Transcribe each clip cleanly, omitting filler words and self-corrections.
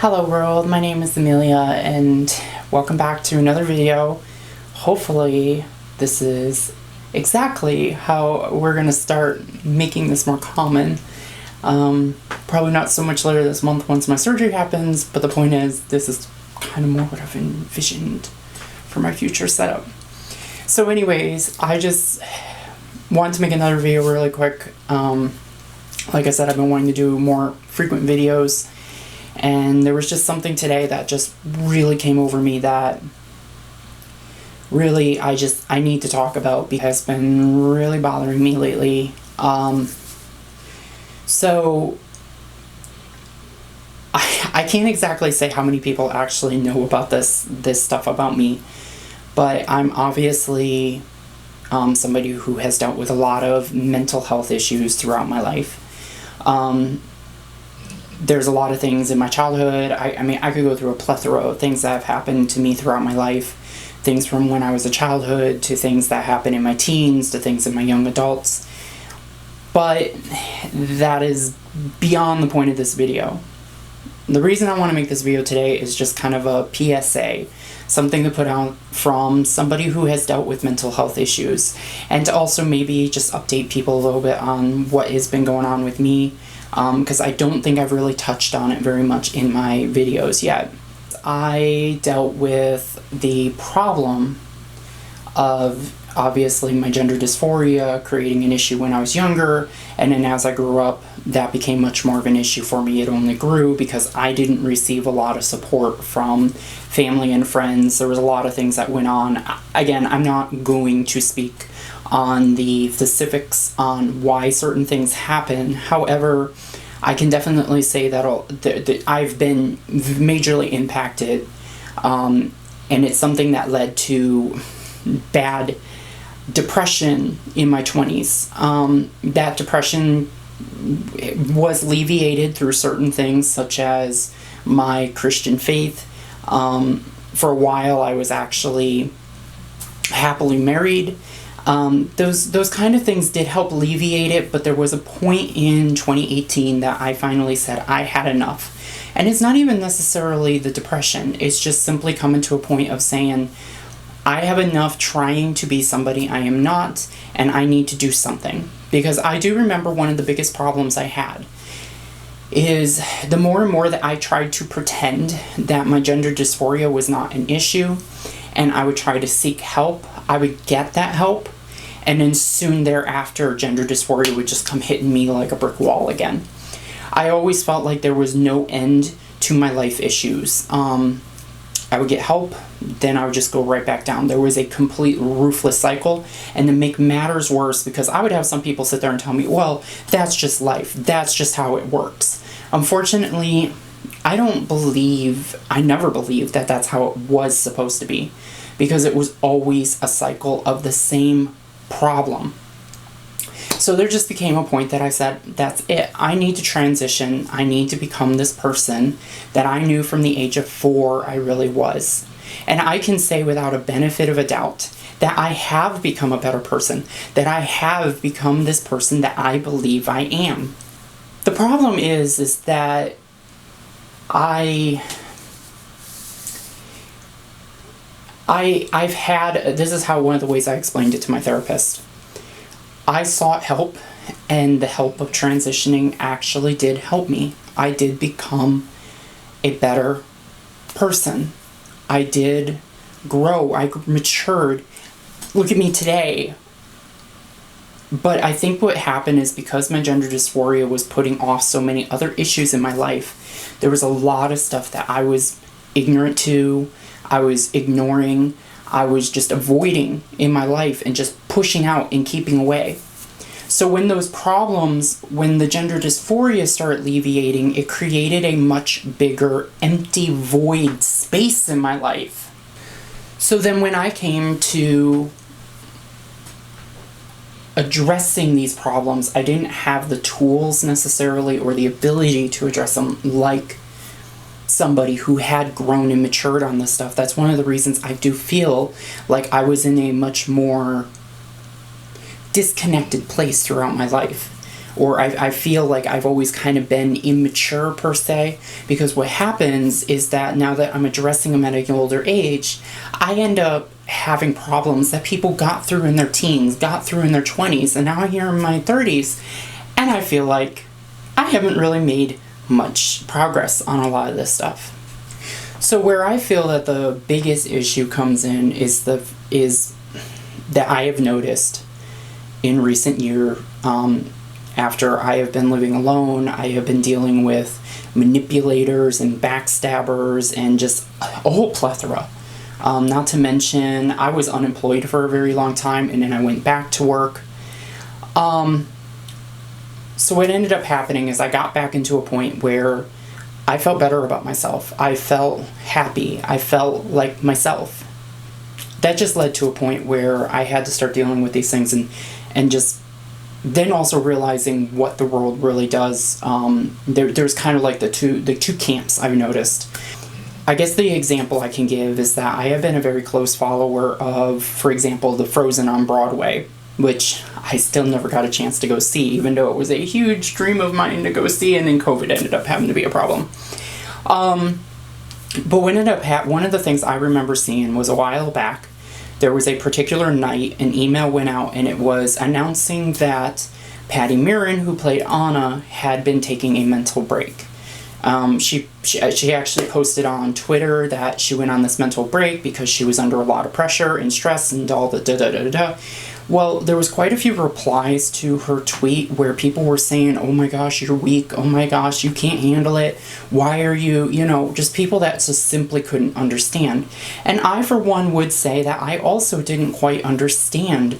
Hello world, my name is Amelia and welcome back to another video. Hopefully this is exactly how we're going to start making this more common. Probably not so much later this month once my surgery happens, but the point is this is kind of more what I've envisioned for my future setup. So anyways, I just wanted to make another video really quick. Like I said, I've been wanting to do more frequent videos. And there was just something today that just really came over me that really I need to talk about because it's been really bothering me lately. So I can't exactly say how many people actually know about this stuff about me, but I'm obviously somebody who has dealt with a lot of mental health issues throughout my life. There's a lot of things in my childhood. I mean, I could go through a plethora of things that have happened to me throughout my life. Things from when I was a childhood to things that happen in my teens to things in my young adults. But that is beyond the point of this video. The reason I want to make this video today is just kind of a PSA. Something to put out from somebody who has dealt with mental health issues. And to also maybe just update people a little bit on what has been going on with me. Because I don't think I've really touched on it very much in my videos yet. I dealt with the problem of obviously my gender dysphoria creating an issue when I was younger, and then as I grew up that became much more of an issue for me. It only grew because I didn't receive a lot of support from family and friends. There was a lot of things that went on. Again, I'm not going to speak on the specifics on why certain things happen. However, I can definitely say that I've been majorly impacted, and it's something that led to bad depression in my 20s. That depression was alleviated through certain things such as my Christian faith. For a while I was actually happily married. Those kind of things did help alleviate it, but there was a point in 2018 that I finally said I had enough. And it's not even necessarily the depression, it's just simply coming to a point of saying, I have enough trying to be somebody I am not, and I need to do something. Because I do remember one of the biggest problems I had is the more and more that I tried to pretend that my gender dysphoria was not an issue, and I would try to seek help, I would get that help, and then soon thereafter gender dysphoria would just come hitting me like a brick wall again. I always felt like there was no end to my life issues. I would get help, then I would just go right back down. There was a complete ruthless cycle, and to make matters worse, because I would have some people sit there and tell me, well, that's just life, that's just how it works. Unfortunately, I never believed that that's how it was supposed to be, because it was always a cycle of the same problem. So there just became a point that I said, that's it. I need to transition. I need to become this person that I knew from the age of 4 I really was. And I can say without a benefit of a doubt that I have become a better person, that I have become this person that I believe I am. The problem is that I've had, this is how one of the ways I explained it to my therapist. I sought help, and the help of transitioning actually did help me. I did become a better person. I did grow. I matured. Look at me today. But I think what happened is because my gender dysphoria was putting off so many other issues in my life, there was a lot of stuff that I was ignorant to, I was ignoring, I was just avoiding in my life and just pushing out and keeping away. So when those problems, when the gender dysphoria started alleviating, it created a much bigger empty void space in my life. So then when I came to addressing these problems, I didn't have the tools necessarily or the ability to address them like somebody who had grown and matured on this stuff. That's one of the reasons I do feel like I was in a much more disconnected place throughout my life. or I feel like I've always kind of been immature per se, because what happens is that now that I'm addressing them at an older age, I end up having problems that people got through in their teens, got through in their 20s, and now I'm here in my 30s, and I feel like I haven't really made much progress on a lot of this stuff. So where I feel that the biggest issue comes in is that I have noticed in recent year, after I have been living alone, I have been dealing with manipulators and backstabbers and just a whole plethora. Not to mention, I was unemployed for a very long time, and then I went back to work. So what ended up happening is I got back into a point where I felt better about myself. I felt happy. I felt like myself. That just led to a point where I had to start dealing with these things and just then also realizing what the world really does. There's kind of like the two camps I've noticed. I guess the example I can give is that I have been a very close follower of, for example, the Frozen on Broadway, which I still never got a chance to go see, even though it was a huge dream of mine to go see, and then COVID ended up having to be a problem. But what ended up one of the things I remember seeing was a while back, there was a particular night, an email went out, and it was announcing that Patty Mirren, who played Anna, had been taking a mental break. She actually posted on Twitter that she went on this mental break because she was under a lot of pressure and stress and all the da-da-da-da-da. Well, there was quite a few replies to her tweet where people were saying, oh my gosh, you're weak. Oh my gosh, you can't handle it. Why are you, just people that just simply couldn't understand. And I, for one, would say that I also didn't quite understand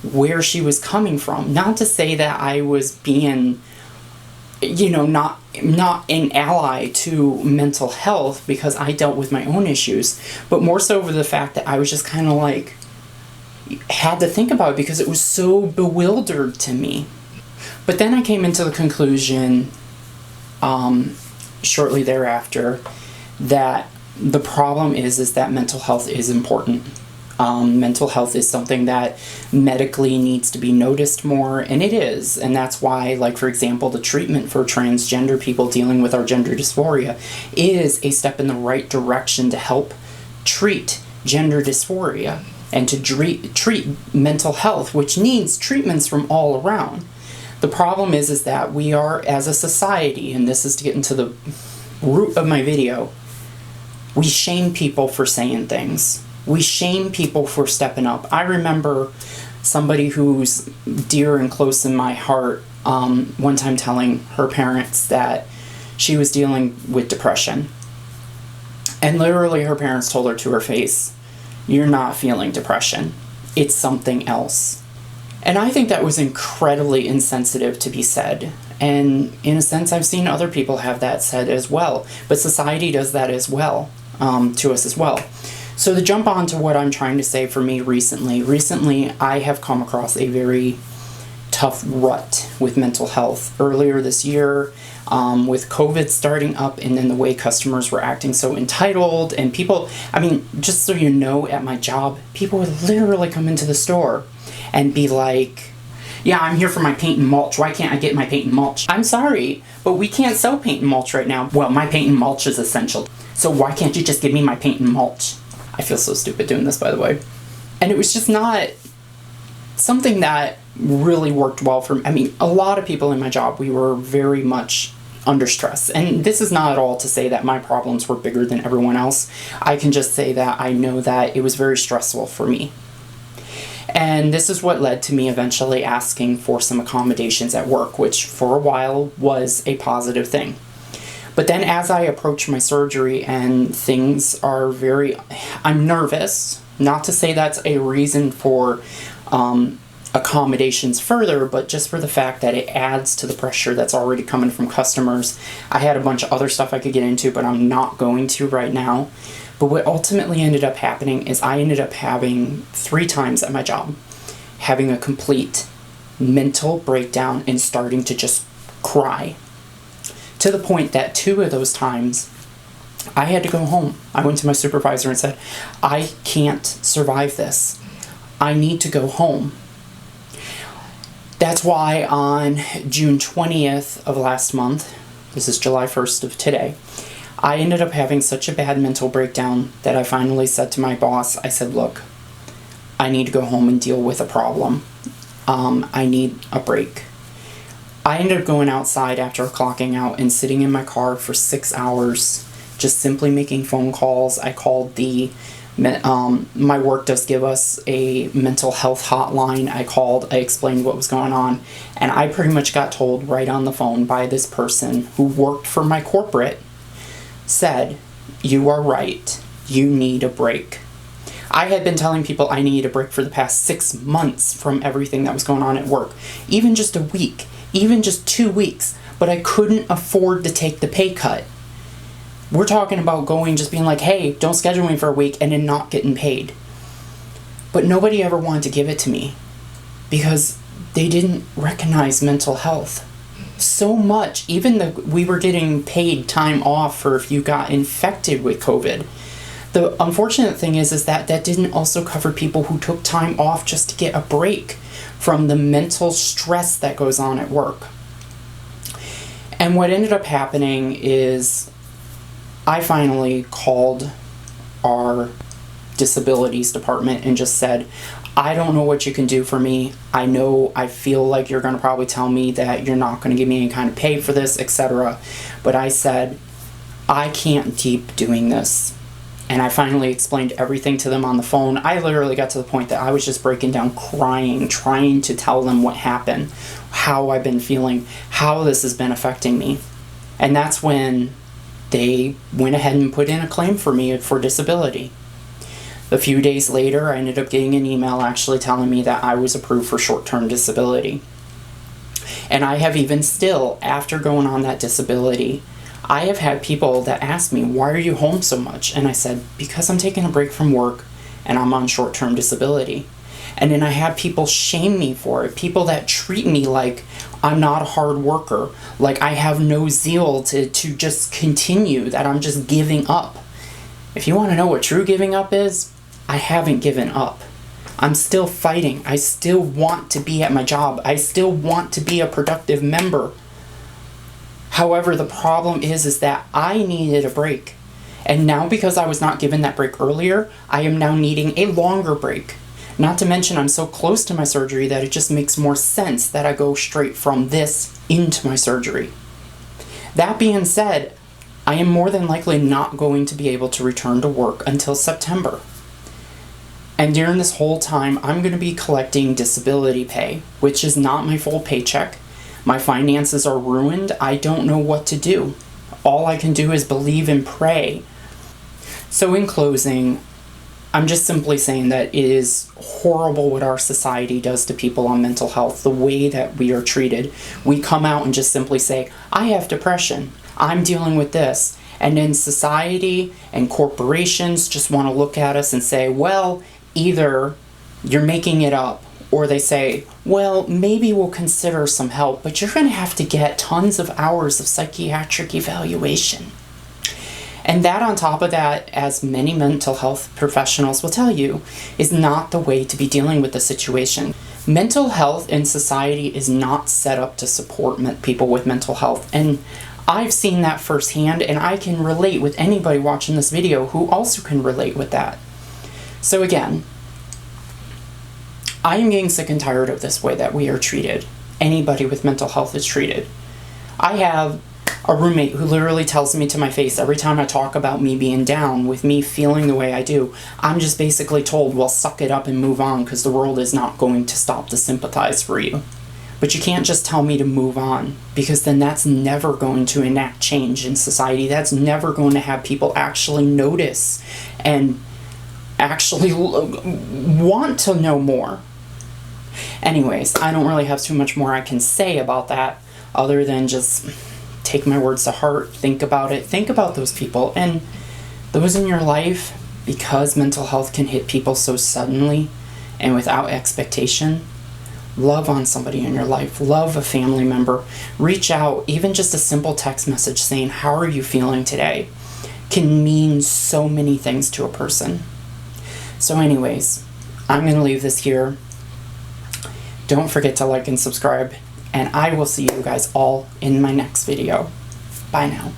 where she was coming from. Not to say that I was being, not an ally to mental health, because I dealt with my own issues, but more so over the fact that I was just kind of like, had to think about it because it was so bewildered to me. But then I came into the conclusion shortly thereafter that the problem is that mental health is important. Mental health is something that medically needs to be noticed more, and it is. And that's why, like, for example, the treatment for transgender people dealing with our gender dysphoria is a step in the right direction to help treat gender dysphoria and to treat mental health, which needs treatments from all around. The problem is that we are, as a society, and this is to get into the root of my video, we shame people for saying things. We shame people for stepping up. I remember somebody who's dear and close in my heart one time telling her parents that she was dealing with depression. And literally her parents told her to her face, "You're not feeling depression. It's something else." And I think that was incredibly insensitive to be said. And in a sense, I've seen other people have that said as well. But society does that as well, to us as well. So to jump on to what I'm trying to say for me recently I have come across a very tough rut with mental health. Earlier this year, with COVID starting up and then the way customers were acting so entitled, and people, just so you know, at my job, people would literally come into the store and be like, "Yeah, I'm here for my paint and mulch. Why can't I get my paint and mulch?" I'm sorry, but we can't sell paint and mulch right now. Well, my paint and mulch is essential. So why can't you just give me my paint and mulch? I feel so stupid doing this, by the way. And it was just not something that really worked well for me. A lot of people in my job, we were very much under stress. And this is not at all to say that my problems were bigger than everyone else. I can just say that I know that it was very stressful for me. And this is what led to me eventually asking for some accommodations at work, which for a while was a positive thing. But then as I approach my surgery and things are I'm nervous, not to say that's a reason for accommodations further, but just for the fact that it adds to the pressure that's already coming from customers. I had a bunch of other stuff I could get into, but I'm not going to right now. But what ultimately ended up happening is I ended up having 3 times at my job, having a complete mental breakdown and starting to just cry. To the point that 2 of those times, I had to go home. I went to my supervisor and said, "I can't survive this. I need to go home." That's why on June 20th of last month, this is July 1st of today, I ended up having such a bad mental breakdown that I finally said to my boss, I said, look, I need to go home and deal with a problem. I need a break. I ended up going outside after clocking out and sitting in my car for 6 hours, just simply making phone calls. I called my work does give us a mental health hotline. I explained what was going on, and I pretty much got told right on the phone by this person who worked for my corporate, said, you are right, you need a break. I had been telling people I need a break for the past 6 months from everything that was going on at work, even just a week, even just 2 weeks, but I couldn't afford to take the pay cut. We're talking about just being like, hey, don't schedule me for a week, and then not getting paid. But nobody ever wanted to give it to me because they didn't recognize mental health so much. Even we were getting paid time off for if you got infected with COVID. The unfortunate thing is that didn't also cover people who took time off just to get a break from the mental stress that goes on at work. And what ended up happening is I finally called our disabilities department and just said, I don't know what you can do for me. I feel like you're going to probably tell me that you're not going to give me any kind of pay for this, etc. But I said, I can't keep doing this. And I finally explained everything to them on the phone. I literally got to the point that I was just breaking down crying, trying to tell them what happened, how I've been feeling, how this has been affecting me. And that's when they went ahead and put in a claim for me for disability. A few days later, I ended up getting an email actually telling me that I was approved for short-term disability. And I have even still, after going on that disability, I have had people that ask me, why are you home so much? And I said, because I'm taking a break from work and I'm on short-term disability. And then I have people shame me for it, people that treat me like I'm not a hard worker, like I have no zeal to just continue, that I'm just giving up. If you want to know what true giving up is, I haven't given up. I'm still fighting. I still want to be at my job. I still want to be a productive member. However, the problem is that I needed a break. And now because I was not given that break earlier, I am now needing a longer break. Not to mention I'm so close to my surgery that it just makes more sense that I go straight from this into my surgery. That being said, I am more than likely not going to be able to return to work until September. And during this whole time, I'm going to be collecting disability pay, which is not my full paycheck. My finances are ruined. I don't know what to do. All I can do is believe and pray. So in closing, I'm just simply saying that it is horrible what our society does to people on mental health, the way that we are treated. We come out and just simply say, I have depression. I'm dealing with this. And then society and corporations just want to look at us and say, well, either you're making it up, or they say, well, maybe we'll consider some help, but you're going to have to get tons of hours of psychiatric evaluation. And that on top of that, as many mental health professionals will tell you, is not the way to be dealing with the situation. Mental health in society is not set up to support people with mental health. And I've seen that firsthand, and I can relate with anybody watching this video who also can relate with that. So again, I am getting sick and tired of this way that we are treated. Anybody with mental health is treated. I have a roommate who literally tells me to my face every time I talk about me being down, with me feeling the way I do, I'm just basically told, well, suck it up and move on because the world is not going to stop to sympathize for you. But you can't just tell me to move on, because then that's never going to enact change in society. That's never going to have people actually notice and actually want to know more. Anyways, I don't really have too much more I can say about that other than just take my words to heart, think about it, think about those people and those in your life, because mental health can hit people so suddenly and without expectation. Love on somebody in your life, love a family member, reach out, even just a simple text message saying, how are you feeling today, can mean so many things to a person. So anyways, I'm going to leave this here. Don't forget to like and subscribe, and I will see you guys all in my next video. Bye now.